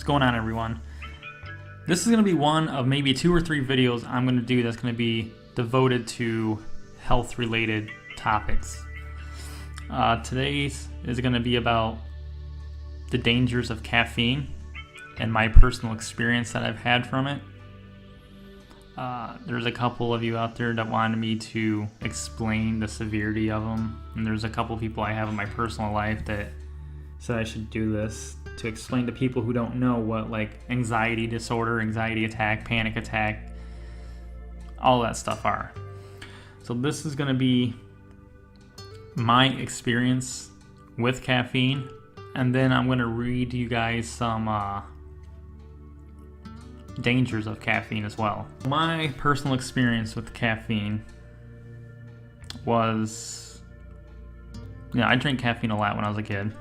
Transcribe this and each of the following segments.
going on, everyone? This is going to be one of maybe 2 or 3 videos I'm going to do that's going to be devoted to health related topics. Today's is going to be about the dangers of caffeine and my personal experience that I've had from it. There's a couple of you out there that wanted me to explain the severity of them, and there's a couple people I have in my personal life that said I should do this to explain to people who don't know what like anxiety disorder, anxiety attack, panic attack, all that stuff are. So this is going to be my experience with caffeine, and then I'm going to read you guys some dangers of caffeine as well. My personal experience with caffeine was, I drank caffeine a lot when I was a kid.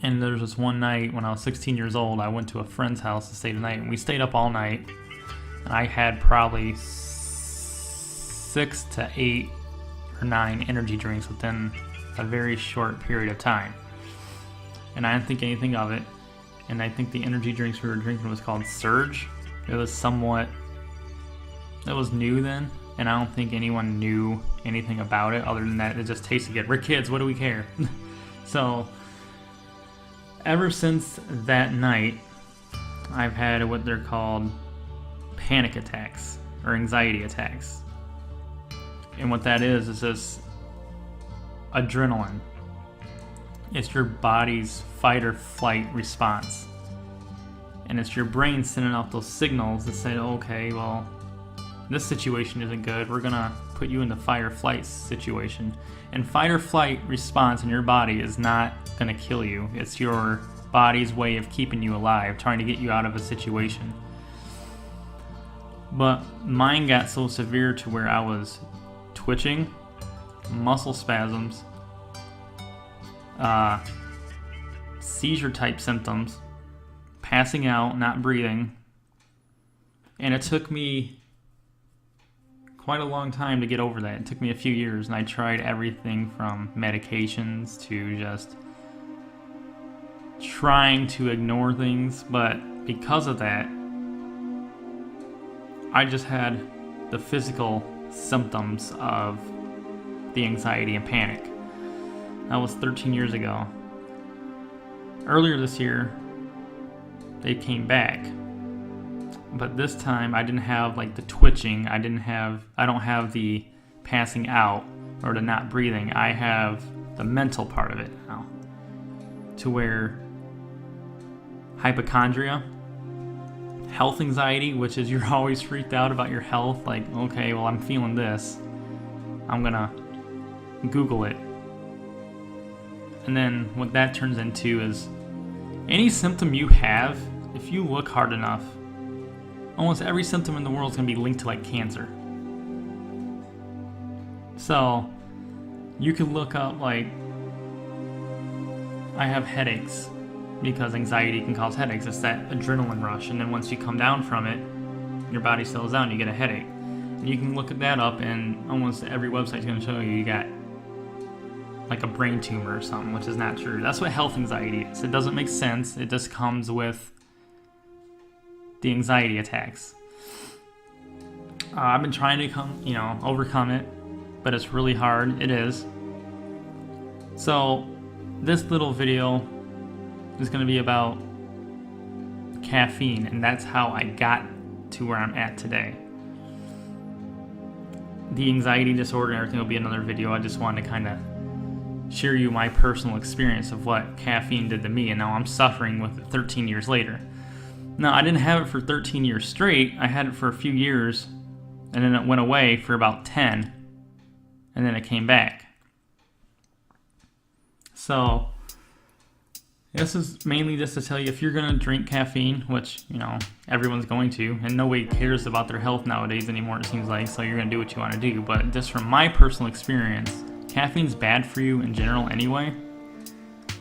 And there was this one night when I was 16 years old, I went to a friend's house to stay the night, and we stayed up all night. And I had probably 6 to 8 or 9 energy drinks within a very short period of time. And I didn't think anything of it. And I think the energy drinks we were drinking was called Surge. It was new then, and I don't think anyone knew anything about it other than that it just tasted good. We're kids, what do we care? So, ever since that night, I've had what they're called panic attacks or anxiety attacks. And what that is this adrenaline. It's your body's fight or flight response. And it's your brain sending out those signals that say, okay, well, this situation isn't good. We're going to put you in the fight or flight situation. And fight or flight response in your body is not going to kill you. It's your body's way of keeping you alive, trying to get you out of a situation. But mine got so severe to where I was twitching, muscle spasms, seizure type symptoms, passing out, not breathing, and it took me quite a long time to get over that. It took me a few years, and I tried everything from medications to just trying to ignore things, but because of that, I just had the physical symptoms of the anxiety and panic. That was 13 years ago. Earlier this year, they came back. But this time I didn't have like the twitching, I don't have the passing out or the not breathing. I have the mental part of it now. To where hypochondria, health anxiety, which is you're always freaked out about your health, like, okay, well, I'm feeling this, I'm gonna Google it. And then what that turns into is any symptom you have, if you look hard enough, almost every symptom in the world is going to be linked to like cancer. So you could look up like, I have headaches because anxiety can cause headaches. It's that adrenaline rush, and then once you come down from it, your body settles down, you get a headache. And you can look at that up, and almost every website's going to show you got like a brain tumor or something, which is not true. That's what health anxiety is. It doesn't make sense. It just comes with the anxiety attacks. I've been trying to overcome it, but it's really hard. It is. So this little video is going to be about caffeine, and that's how I got to where I'm at today. The anxiety disorder and everything will be another video. I just wanted to kind of share you my personal experience of what caffeine did to me, and now I'm suffering with it 13 years later. Now, I didn't have it for 13 years straight. I had it for a few years, and then it went away for about 10, and then it came back. So this is mainly just to tell you, if you're going to drink caffeine, which, everyone's going to, and nobody cares about their health nowadays anymore, it seems like, so you're going to do what you want to do. But just from my personal experience, caffeine's bad for you in general anyway.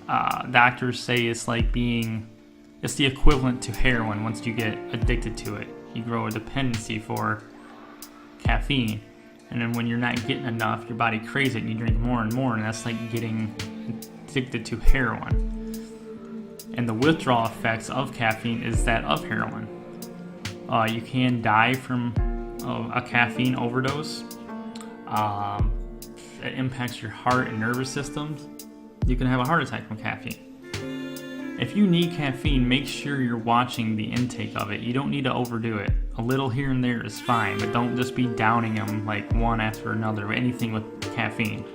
Doctors say it's the equivalent to heroin. Once you get addicted to it, you grow a dependency for caffeine. And then when you're not getting enough, your body craves it and you drink more and more, and that's like getting addicted to heroin. And the withdrawal effects of caffeine is that of heroin. You can die from a caffeine overdose. It impacts your heart and nervous systems. You can have a heart attack from caffeine. If you need caffeine, make sure you're watching the intake of it. You don't need to overdo it. A little here and there is fine, but don't just be downing them like one after another, anything with caffeine.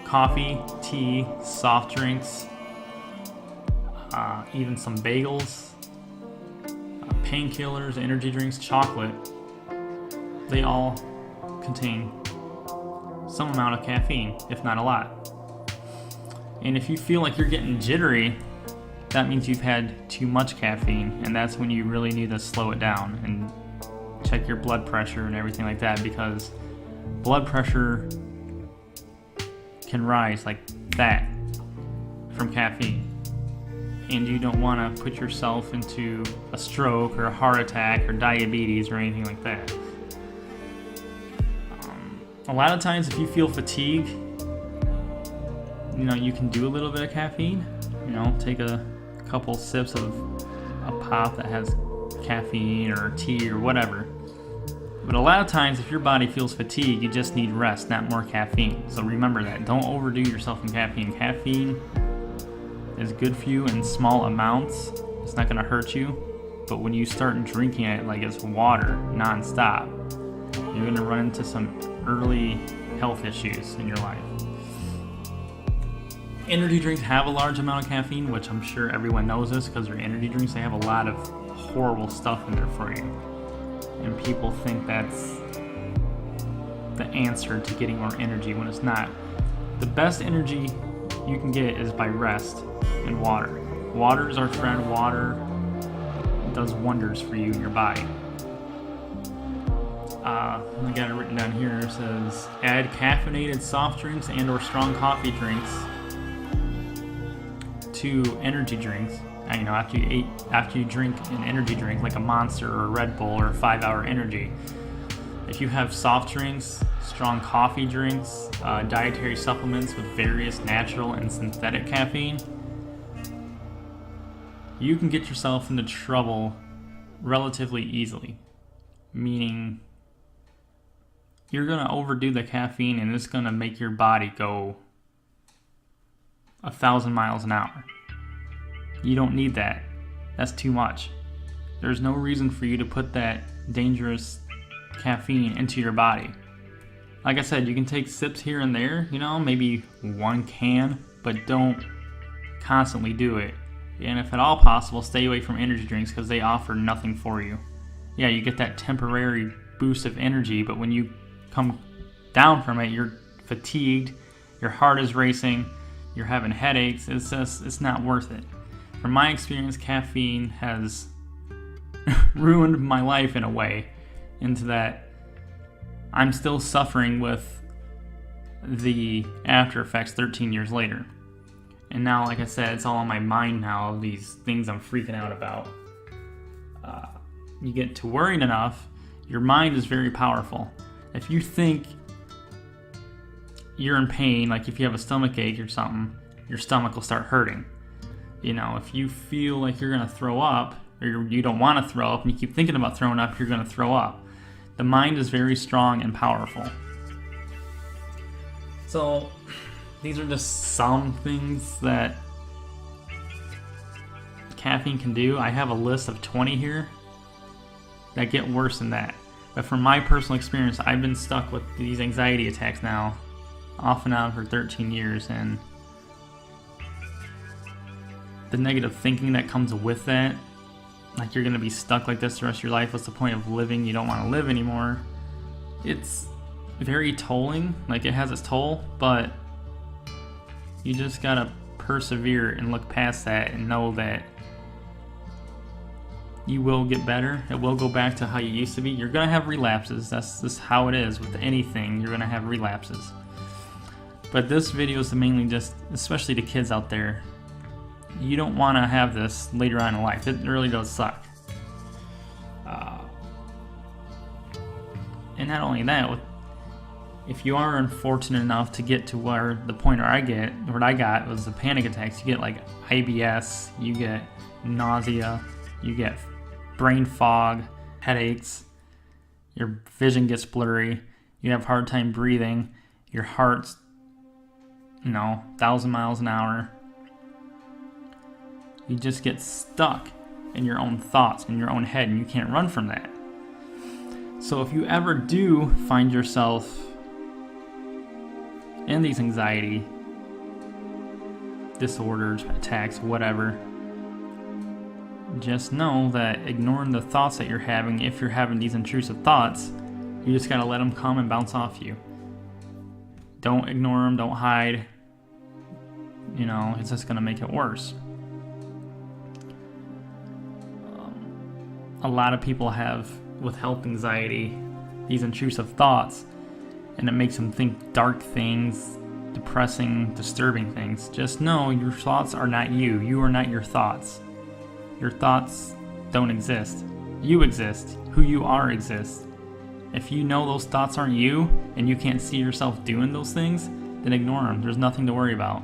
Coffee, tea, soft drinks, even some bagels, painkillers, energy drinks, chocolate, they all contain some amount of caffeine, if not a lot. And if you feel like you're getting jittery, that means you've had too much caffeine, and that's when you really need to slow it down and check your blood pressure and everything like that, because blood pressure can rise like that from caffeine. And you don't want to put yourself into a stroke or a heart attack or diabetes or anything like that. A lot of times if you feel fatigue, you can do a little bit of caffeine. Take a couple sips of a pop that has caffeine or tea or whatever. But a lot of times if your body feels fatigue, you just need rest, not more caffeine. So remember that. Don't overdo yourself in caffeine. Caffeine is good for you in small amounts. It's not going to hurt you. But when you start drinking it like it's water nonstop, you're going to run into some early health issues in your life. Energy drinks have a large amount of caffeine, which I'm sure everyone knows this because they're energy drinks. They have a lot of horrible stuff in there for you. And people think that's the answer to getting more energy when it's not. The best energy you can get is by rest and water. Water is our friend. Water does wonders for you and your body. I got it written down here. It says add caffeinated soft drinks and or strong coffee drinks to energy drinks. After you drink an energy drink like a Monster or a Red Bull or a 5-Hour Energy. If you have soft drinks, strong coffee drinks, dietary supplements with various natural and synthetic caffeine, you can get yourself into trouble relatively easily. Meaning you're going to overdo the caffeine and it's going to make your body go 1,000 miles an hour. You don't need that. That's too much. There's no reason for you to put that dangerous caffeine into your body. Like I said, you can take sips here and there, maybe one can, but don't constantly do it. And if at all possible, stay away from energy drinks because they offer nothing for you. Yeah, you get that temporary boost of energy, but when you come down from it, you're fatigued, your heart is racing, you're having headaches. It's not worth it. From my experience, caffeine has ruined my life in a way, into that I'm still suffering with the after effects 13 years later. And now, like I said, it's all on my mind now, these things I'm freaking out about. You get to worrying enough, your mind is very powerful. If you think you're in pain, like if you have a stomach ache or something, your stomach will start hurting. If you feel like you're going to throw up, or you don't want to throw up, and you keep thinking about throwing up, you're going to throw up. The mind is very strong and powerful. So, these are just some things that caffeine can do. I have a list of 20 here that get worse than that. But from my personal experience, I've been stuck with these anxiety attacks now, off and on for 13 years, and the negative thinking that comes with that, like you're going to be stuck like this the rest of your life, what's the point of living, you don't want to live anymore, it's very tolling, like it has its toll, but you just got to persevere and look past that and know that you will get better. It will go back to how you used to be. You're going to have relapses. That's just how it is with anything. You're going to have relapses. But this video is mainly just, especially to kids out there, you don't want to have this later on in life. It really does suck. And not only that, if you are unfortunate enough to get to where the point where I got was the panic attacks, you get like IBS, you get nausea, you get brain fog, headaches, your vision gets blurry, you have a hard time breathing, your heart's 1,000 miles an hour. You just get stuck in your own thoughts, in your own head, and you can't run from that. So if you ever do find yourself in these anxiety disorders, attacks, whatever, just know that ignoring the thoughts that you're having, if you're having these intrusive thoughts, you just gotta let them come and bounce off you. Don't ignore them, don't hide. It's just gonna make it worse. A lot of people have, with health anxiety, these intrusive thoughts, and it makes them think dark things, depressing, disturbing things. Just know your thoughts are not you. You are not your thoughts. Your thoughts don't exist. You exist. Who you are exists. If you know those thoughts aren't you, and you can't see yourself doing those things, then ignore them. There's nothing to worry about.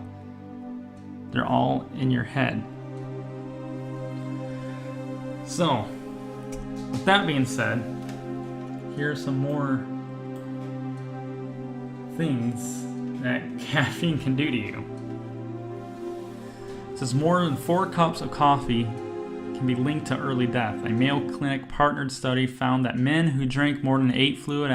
They're all in your head. So, with that being said, here are some more things that caffeine can do to you. It says more than 4 cups of coffee can be linked to early death. A Mayo Clinic partnered study found that men who drank more than 8 fluid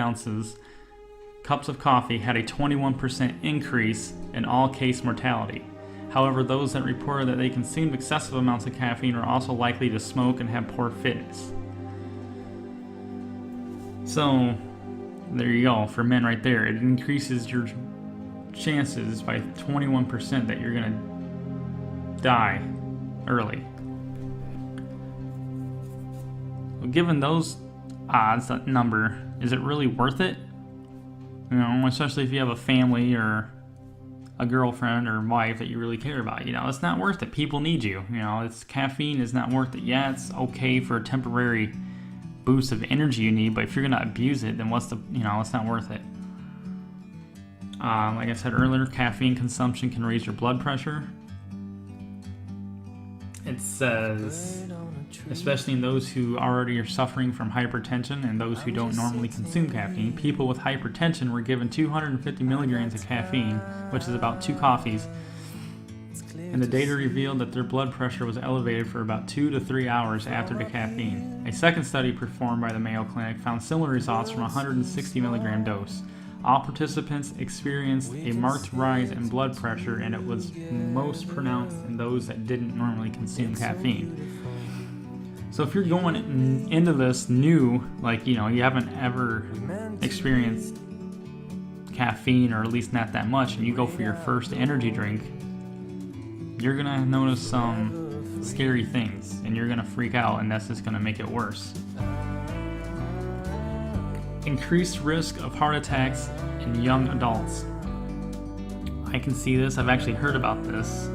cups of coffee had a 21% increase in all-case mortality. However, those that reported that they consumed excessive amounts of caffeine are also likely to smoke and have poor fitness. So, there you go, for men right there. It increases your chances by 21% that you're going to die early. Well, given those odds, that number, is it really worth it? Especially if you have a family or a girlfriend or wife that you really care about. It's not worth it. People need you. Caffeine is not worth it. Yeah, it's okay for a temporary boost of energy you need, but if you're gonna abuse it, then it's not worth it. Like I said earlier, caffeine consumption can raise your blood pressure. It says, especially in those who already are suffering from hypertension and those who don't normally consume caffeine, people with hypertension were given 250 milligrams of caffeine, which is about 2 coffees, and the data revealed that their blood pressure was elevated for about 2 to 3 hours after the caffeine. A second study performed by the Mayo Clinic found similar results from a 160 milligram dose. All participants experienced a marked rise in blood pressure, and it was most pronounced in those that didn't normally consume caffeine. So if you're going into this new, you haven't ever experienced caffeine, or at least not that much, and you go for your first energy drink, you're going to notice some scary things, and you're going to freak out, and that's just going to make it worse. Increased risk of heart attacks in young adults. I can see this. I've actually heard about this.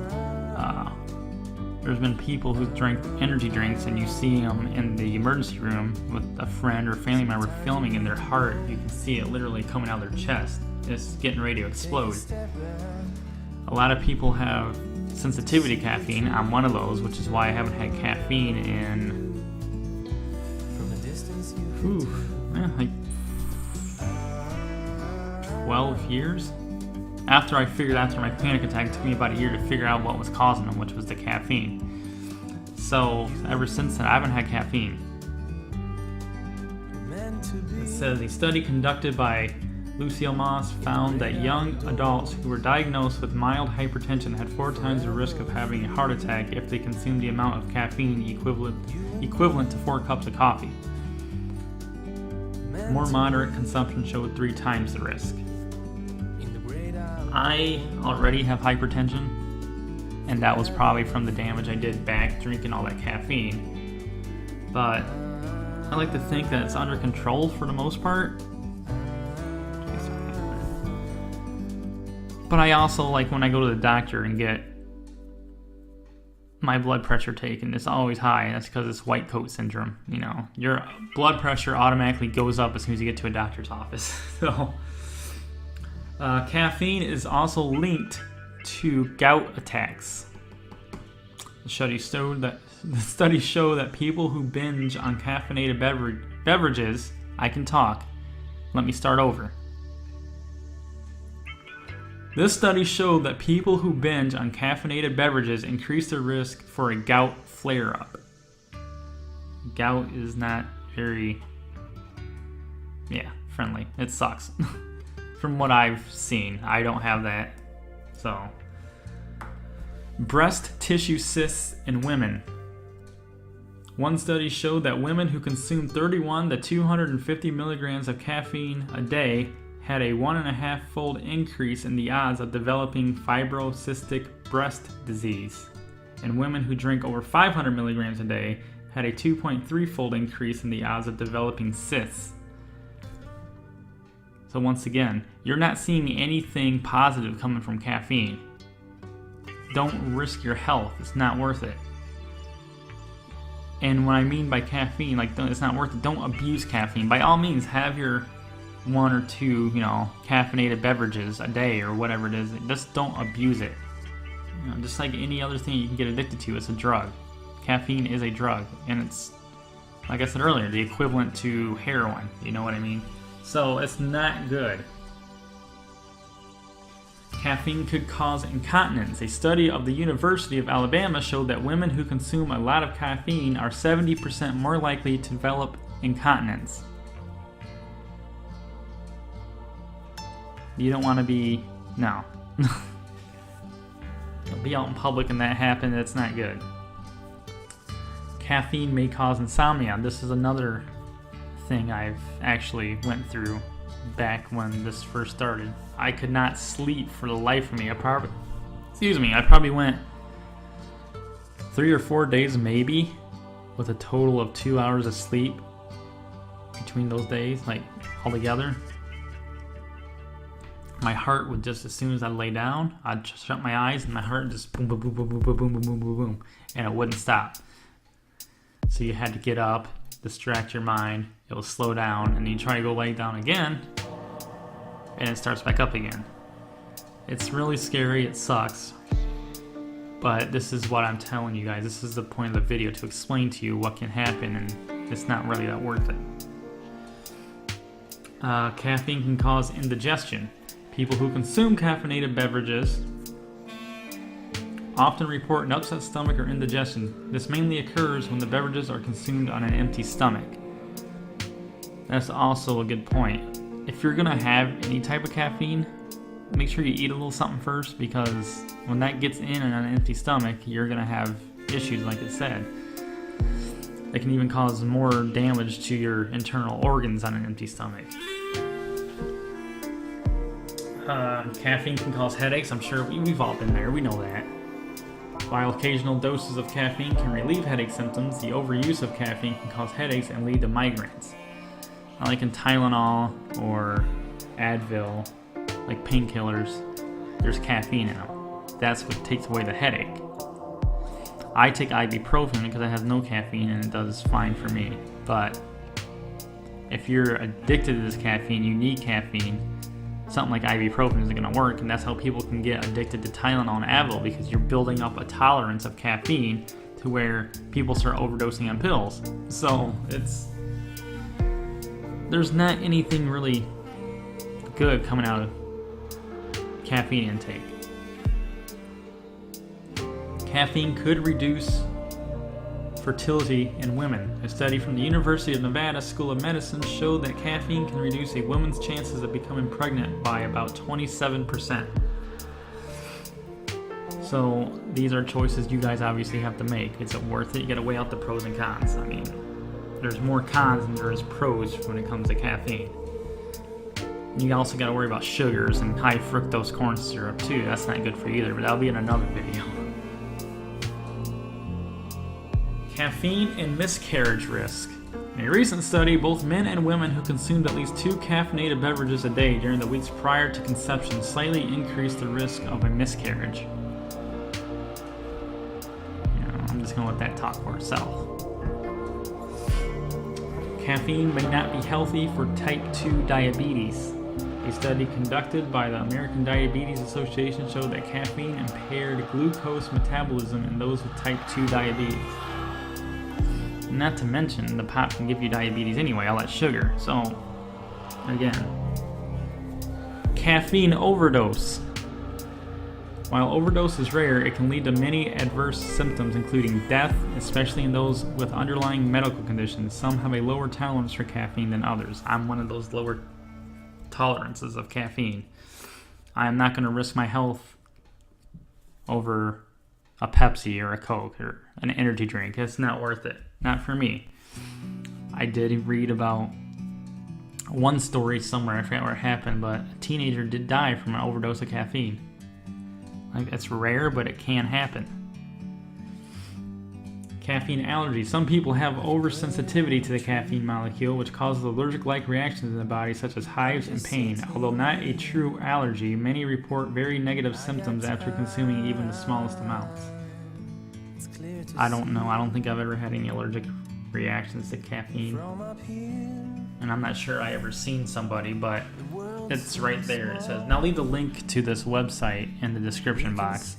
There's been people who drank energy drinks, and you see them in the emergency room with a friend or family member filming, in their heart, you can see it literally coming out of their chest. It's getting ready to explode. A lot of people have sensitivity to caffeine. I'm one of those, which is why I haven't had caffeine in 12 years. After my panic attack, it took me about a year to figure out what was causing them, which was the caffeine. So ever since then, I haven't had caffeine. It says a study conducted by Lucille Moss found that young adults who were diagnosed with mild hypertension had 4 times the risk of having a heart attack if they consumed the amount of caffeine equivalent to 4 cups of coffee. More moderate consumption showed 3 times the risk. I already have hypertension, and that was probably from the damage I did back drinking all that caffeine. But I like to think that it's under control for the most part. But I also like when I go to the doctor and get my blood pressure taken, it's always high, and that's because it's white coat syndrome. Your blood pressure automatically goes up as soon as you get to a doctor's office. So Caffeine is also linked to gout attacks. The studies show that people who binge on caffeinated beverages, I can talk. Let me start over. This study showed that people who binge on caffeinated beverages increase their risk for a gout flare-up. Gout is not very, friendly. It sucks. From what I've seen, I don't have that. So, breast tissue cysts in women. One study showed that women who consumed 31 to 250 milligrams of caffeine a day had a 1.5-fold increase in the odds of developing fibrocystic breast disease, and women who drink over 500 milligrams a day had a 2.3-fold increase in the odds of developing cysts. So once again, you're not seeing anything positive coming from caffeine. Don't risk your health. It's not worth it. And what I mean by caffeine, it's not worth it. Don't abuse caffeine. By all means, have your 1 or 2, caffeinated beverages a day or whatever it is. Just don't abuse it. Just like any other thing you can get addicted to, it's a drug. Caffeine is a drug, and it's, like I said earlier, the equivalent to heroin. You know what I mean? So it's not good. Caffeine could cause incontinence. A study of the University of Alabama showed that women who consume a lot of caffeine are 70% more likely to develop incontinence. You don't want to be... No. Don't be out in public and that happen. It's not good. Caffeine may cause insomnia. This is another thing I've actually went through back when this first started. I could not sleep for the life of me. I probably went 3 or 4 days maybe with a total of 2 hours of sleep between those days, altogether. My heart would just, as soon as I lay down, I'd just shut my eyes and my heart just boom, boom, boom, boom, boom, boom, boom, boom, boom, boom, boom, and it wouldn't stop. So you had to get up, distract your mind, it will slow down, and then you try to go lay down again, and it starts back up again. It's really scary, it sucks, but this is what I'm telling you guys. This is the point of the video, to explain to you what can happen, and it's not really that worth it. Caffeine can cause indigestion. People who consume caffeinated beverages often report an upset stomach or indigestion. This mainly occurs when the beverages are consumed on an empty stomach. That's also a good point. If you're gonna have any type of caffeine, make sure you eat a little something first, because when that gets in on an empty stomach, you're gonna have issues, like it said. It can even cause more damage to your internal organs on an empty stomach. Caffeine can cause headaches. I'm sure we've all been there. We know that. While occasional doses of caffeine can relieve headache symptoms, the overuse of caffeine can cause headaches and lead to migraines. Like in Tylenol or Advil, like painkillers, there's caffeine in them. That's what takes away the headache. I take ibuprofen because it has no caffeine and it does fine for me. But if you're addicted to this caffeine, you need caffeine. Something like ibuprofen isn't going to work, and that's how people can get addicted to Tylenol and Advil, because you're building up a tolerance of caffeine to where people start overdosing on pills. So there's not anything really good coming out of caffeine intake. Caffeine could reduce fertility in women. A study from the University of Nevada School of Medicine showed that caffeine can reduce a woman's chances of becoming pregnant by about 27%. So these are choices you guys obviously have to make. Is it worth it? You gotta weigh out the pros and cons. I mean, there's more cons than there is pros when it comes to caffeine. You also gotta worry about sugars and high fructose corn syrup too. That's not good for you either, but that'll be in another video. Caffeine and miscarriage risk. In a recent study, both men and women who consumed at least 2 caffeinated beverages a day during the weeks prior to conception slightly increased the risk of a miscarriage. I'm just going to let that talk for itself. Caffeine may not be healthy for type 2 diabetes. A study conducted by the American Diabetes Association showed that caffeine impaired glucose metabolism in those with type 2 diabetes. Not to mention, the pop can give you diabetes anyway, all that sugar. So, again, caffeine overdose. While overdose is rare, it can lead to many adverse symptoms, including death, especially in those with underlying medical conditions. Some have a lower tolerance for caffeine than others. I'm one of those lower tolerances of caffeine. I am not going to risk my health over a Pepsi or a Coke or an energy drink. It's not worth it. Not for me. I did read about one story somewhere, I forgot where it happened, but a teenager did die from an overdose of caffeine. Like, it's rare, but it can happen. Caffeine allergy. Some people have oversensitivity to the caffeine molecule, which causes allergic-like reactions in the body, such as hives and pain. Although not a true allergy, many report very negative symptoms after consuming even the smallest amounts. I don't know. I don't think I've ever had any allergic reactions to caffeine. And I'm not sure I ever seen somebody, but it's right there. It says, now leave the link to this website in the description box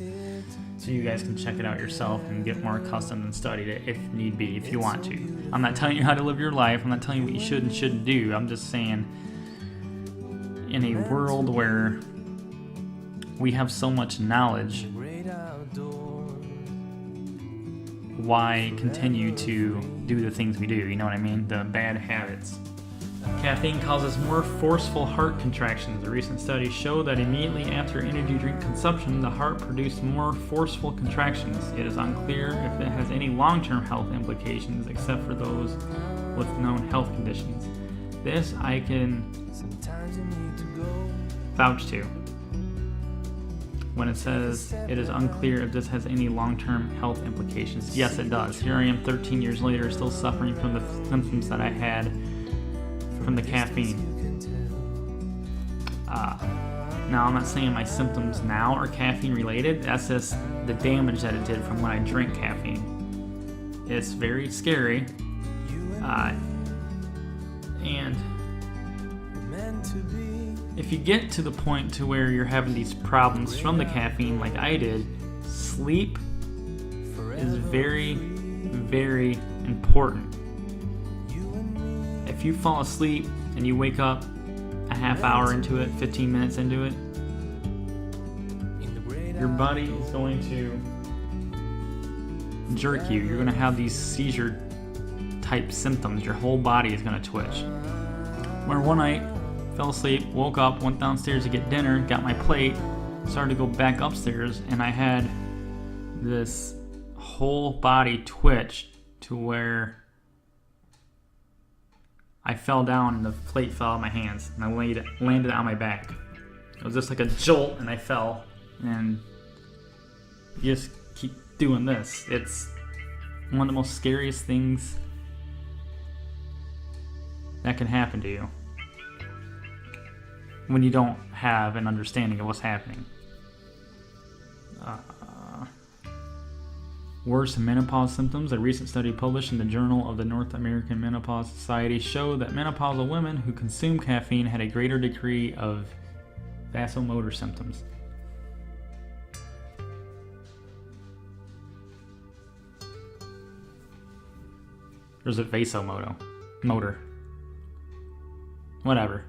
so you guys can check it out yourself and get more accustomed and studied it if need be, if you want to. I'm not telling you how to live your life. I'm not telling you what you should and shouldn't do. I'm just saying, in a world where we have so much knowledge, why continue to do the things we do? You know what I mean? The bad habits. Caffeine causes more forceful heart contractions. A recent study showed that immediately after energy drink consumption, the heart produced more forceful contractions. It is unclear if it has any long-term health implications except for those with known health conditions. This I can vouch to. When it says it is unclear if this has any long-term health implications. Yes, it does. Here I am 13 years later, still suffering from the symptoms that I had from the caffeine. Now, I'm not saying my symptoms now are caffeine related. That's just the damage that it did from when I drink caffeine. It's very scary. And if you get to the point to where you're having these problems from the caffeine like I did, sleep is very, very important. If you fall asleep and you wake up a half hour into it, 15 minutes into it, your body is going to jerk you. You're going to have these seizure type symptoms. Your whole body is going to twitch. Where one night, fell asleep, woke up, went downstairs to get dinner, got my plate, started to go back upstairs, and I had this whole body twitch to where I fell down and the plate fell out of my hands and I landed on my back. It was just like a jolt and I fell, and you just keep doing this. It's one of the most scariest things that can happen to you when you don't have an understanding of what's happening. Worse menopause symptoms. A recent study published in the Journal of the North American Menopause Society showed that menopausal women who consume caffeine had a greater degree of vasomotor symptoms. There's a vasomotor. Whatever.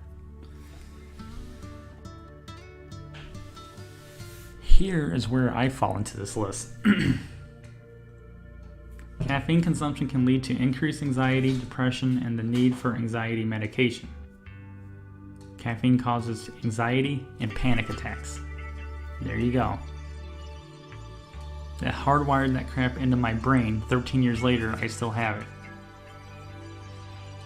Here is where I fall into this list. Caffeine consumption can lead to increased anxiety, depression, and the need for anxiety medication. Caffeine causes anxiety and panic attacks. There you go. That hardwired that crap into my brain. 13 years later, I still have it.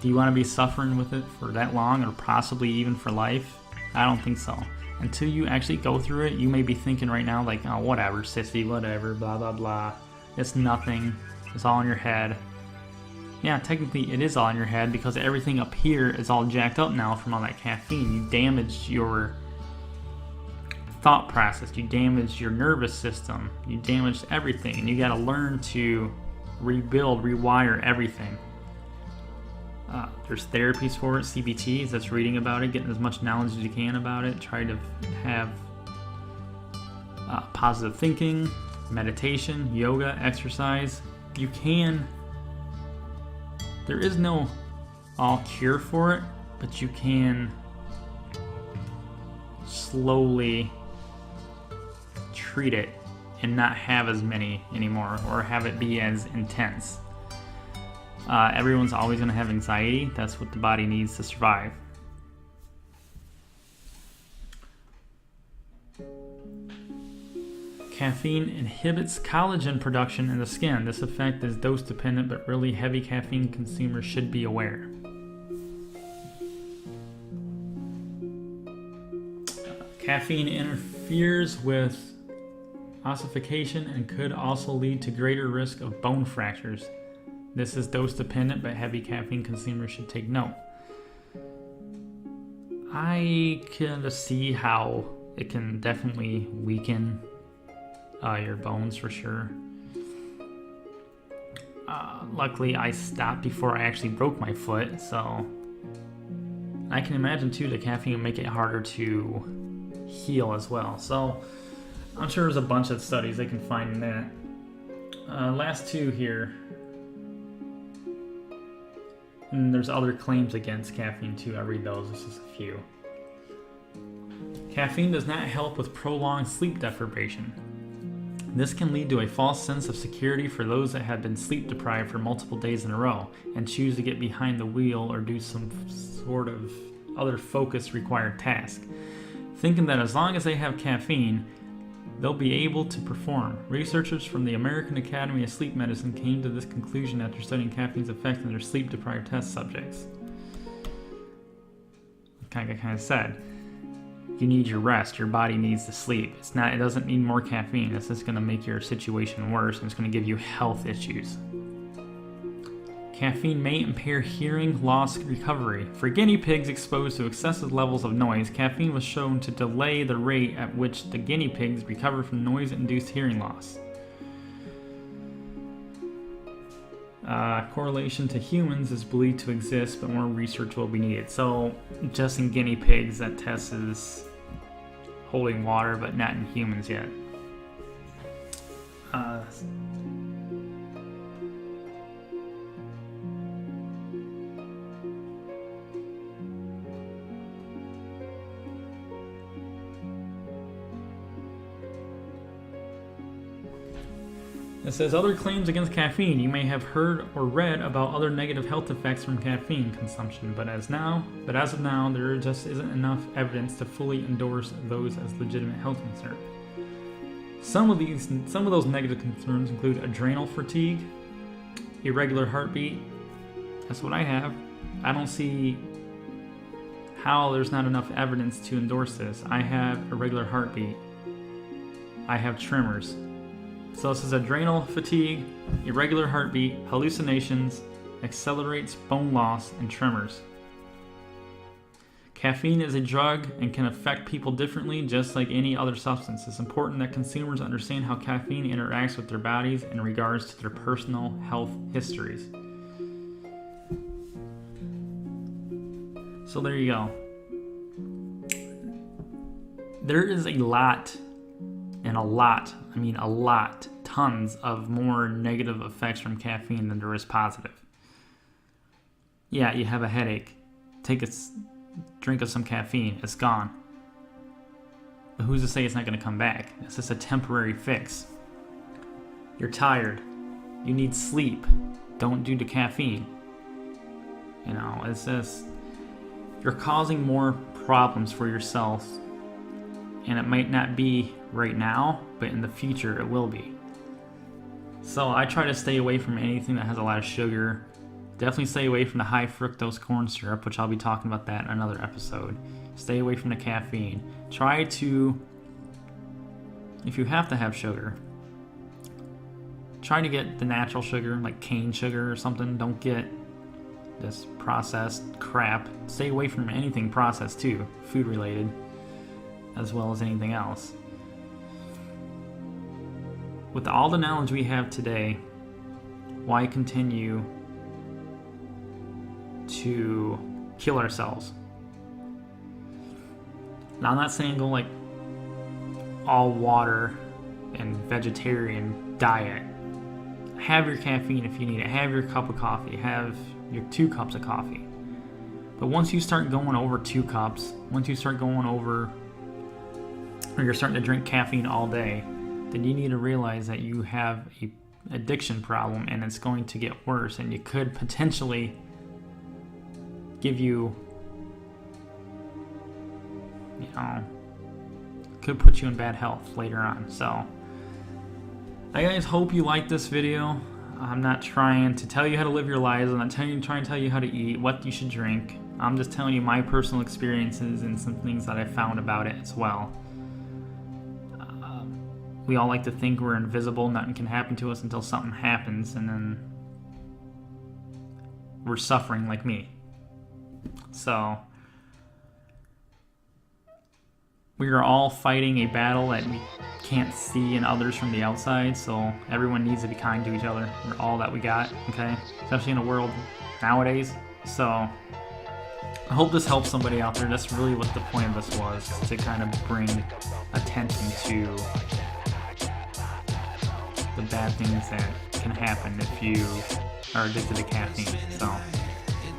Do you want to be suffering with it for that long, or possibly even for life? I don't think so. Until you actually go through it, you may be thinking right now, like, oh, whatever, sissy, whatever, blah, blah, blah. It's nothing. It's all in your head. Yeah, technically it is all in your head because everything up here is all jacked up now from all that caffeine. You damaged your thought process. You damaged your nervous system. You damaged everything. And you got to learn to rebuild, rewire everything. There's therapies for it, CBTs, that's reading about it, getting as much knowledge as you can about it. Try to have positive thinking, meditation, yoga, exercise. There is no all cure for it, but you can slowly treat it and not have as many anymore, or have it be as intense. Everyone's always going to have anxiety. That's what the body needs to survive. Caffeine inhibits collagen production in the skin. This effect is dose dependent, but really heavy caffeine consumers should be aware. Caffeine interferes with ossification and could also lead to greater risk of bone fractures. This is dose dependent, but heavy caffeine consumers should take note. I can see how it can definitely weaken your bones for sure. Luckily, I stopped before I actually broke my foot, so I can imagine too that caffeine will make it harder to heal as well. So I'm sure there's a bunch of studies they can find in that. Last two here. And there's other claims against caffeine too. I read those. This is a few. Caffeine does not help with prolonged sleep deprivation. This can lead to a false sense of security for those that have been sleep deprived for multiple days in a row and choose to get behind the wheel or do some sort of other focus required task, thinking that as long as they have caffeine, they'll be able to perform. Researchers from the American Academy of Sleep Medicine came to this conclusion after studying caffeine's effect on their sleep-deprived test subjects. Like I kind of said, you need your rest. Your body needs to sleep. It doesn't need more caffeine. It's just going to make your situation worse, and it's going to give you health issues. Caffeine may impair hearing loss recovery. For guinea pigs exposed to excessive levels of noise, caffeine was shown to delay the rate at which the guinea pigs recover from noise-induced hearing loss. Correlation to humans is believed to exist, but more research will be needed. So, just in guinea pigs, that test is holding water, but not in humans yet. It says other claims against caffeine. You may have heard or read about other negative health effects from caffeine consumption, but as of now, there just isn't enough evidence to fully endorse those as legitimate health concerns. Some of those negative concerns include adrenal fatigue, irregular heartbeat. That's what I have. I don't see how there's not enough evidence to endorse this. I have irregular heartbeat. I have tremors. So this is adrenal fatigue, irregular heartbeat, hallucinations, accelerates bone loss, and tremors. Caffeine is a drug and can affect people differently, just like any other substance. It's important that consumers understand how caffeine interacts with their bodies in regards to their personal health histories. So there you go. There is a lot, tons of more negative effects from caffeine than there is positive. Yeah, you have a headache. Take a drink of some caffeine. It's gone. But who's to say it's not going to come back? It's just a temporary fix. You're tired. You need sleep. Don't do the caffeine. It's just... You're causing more problems for yourself. And it might not be right now, but in the future it will be. So I try to stay away from anything that has a lot of sugar. Definitely stay away from the high fructose corn syrup, which I'll be talking about that in another episode. Stay away from the caffeine. Try to, if you have to have sugar, try to get the natural sugar, like cane sugar or something. Don't get this processed crap. Stay away from anything processed too, food related, as well as anything else. With all the knowledge we have today, why continue to kill ourselves. Now, I'm not saying go like all water and vegetarian diet. Have your caffeine if you need it. Have your cup of coffee. Have your 2 cups of coffee. But once you start going over 2 cups, once you start going over, or you're starting to drink caffeine all day, then you need to realize that you have a addiction problem, and it's going to get worse, and it could potentially give you, could put you in bad health later on. So I guys hope you like this video. I'm not trying to tell you how to live your lives. I'm not trying to tell you how to eat, what you should drink. I'm just telling you my personal experiences and some things that I found about it as well. We all like to think we're invisible, nothing can happen to us until something happens, and then we're suffering like me. So we are all fighting a battle that we can't see in others from the outside, so everyone needs to be kind to each other. We're all that we got, okay? Especially in a world nowadays. So I hope this helps somebody out there. That's really what the point of this was, to kind of bring attention to the bad things that can happen if you are addicted to caffeine. So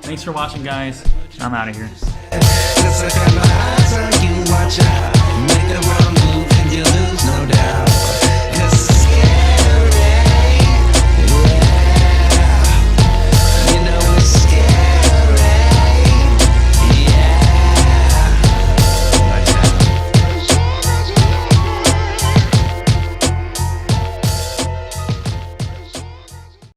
thanks for watching, guys. I'm out of here. Make the wrong move and you lose, no doubt.